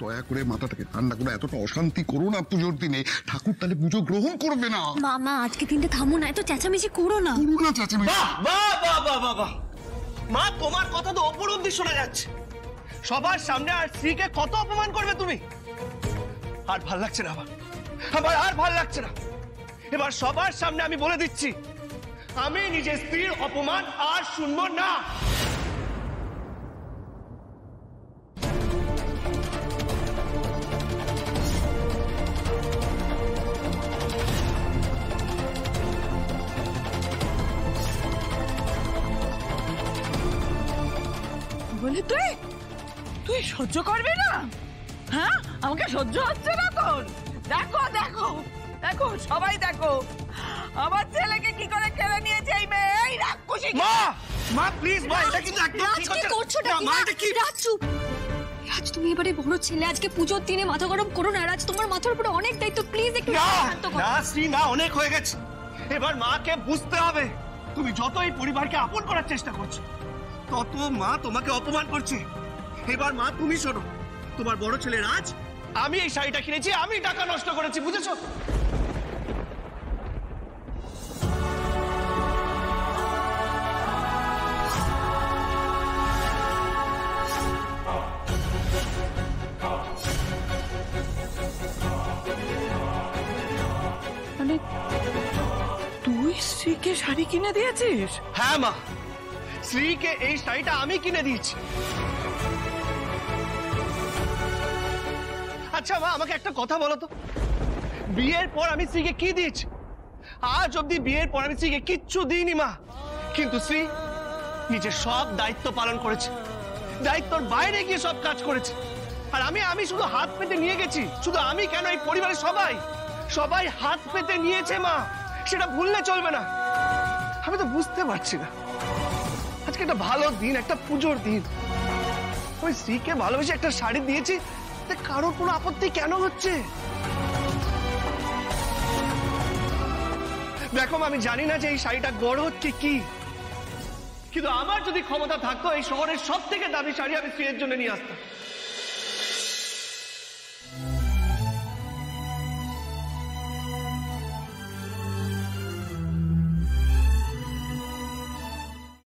দয়া করে মাথাটাকে ঠান্ডা করে এতটা অশান্তি করো না পুজোর দিনে। ঠাকুর তাহলে পুজো গ্রহণ করবে না। মা আজকে দিনটা থামো না, এত চেঁচামেচি করো না। চেঁচামেচি। মা তোমার কথা তো অপর অব্দি শোনা যাচ্ছে। সবার সামনে আর স্ত্রীকে কত অপমান করবে তুমি। আর ভাল লাগছে না আমার আর ভাল লাগছে না। এবার সবার সামনে আমি বলে দিচ্ছি, আমি নিজের স্ত্রীর অপমান আর শুনবো না। বলি তুই সহ্য করবি না? হ্যাঁ, আমাকে সহ্য হচ্ছে না তোর? দেখো দেখো দেখো, সবাই দেখো আমার ছেলেকে কি করে কেড়ে নিয়েছে এই মেয়ে, এই রাক্ষসী। মা প্লিজ, মা এটা কিন্তু একদম ঠিক হচ্ছে না। করছোটা কি? মা এটা কি? রাজ চুপ। রাজ তুমি এবারে বড় ছেলে, আজকে পুজোর দিনে মাথা গরম করো না। রাজ তোমার মাথার উপরে অনেক দায়িত্ব, প্লিজ একটু শান্ত করো। না শ্রী, না অনেক হয়ে গেছে। এবার মাকে বুঝতে হবে, তুমি যত এই পরিবারকে আপন করার চেষ্টা করছো তত মা তোমাকে অপমান করছে। এবার মা তুমি শোনো, তোমার বড় ছেলে রাজ, আমি এই শাড়িটা কিনেছি, আমি টাকা নষ্ট করেছি, বুঝেছো? মানে তুই স্ত্রীকে শাড়ি কিনে দিয়েছিস? হ্যাঁ মা, শ্রীকে এই শাড়িটা আমি কিনে দিয়েছি। আচ্ছা মা, আমাকে একটা কথা বলো তো, বিয়ের পর আমি শ্রীকে কি দিয়েছি? আজ অব্দি বিয়ের পর আমি শ্রীকে কিচ্ছু দিইনি মা। কিন্তু শ্রী নিজের সব দায়িত্ব পালন করেছে, দায়িত্বর বাইরে গিয়ে সব কাজ করেছে। আর আমি শুধু হাত পেতে নিয়ে গেছি। শুধু আমি কেন, এই পরিবারের সবাই হাত পেতে নিয়েছে মা, সেটা ভুললে চলবে না। আমি তো বুঝতে পারছি না, আজকে একটা ভালো দিন, একটা পুজোর দিন, ওই স্ত্রীকে ভালোবেসে একটা শাড়ি দিয়েছি, কারোর কোনো আপত্তি কেন হচ্ছে? দেখো আমি জানি না যে এই শাড়িটা গড় হচ্ছে কি, কিন্তু আমার যদি ক্ষমতা থাকতো এই শহরের সব থেকে দামি শাড়ি আমি স্ত্রীর জন্য নিয়ে আসতাম।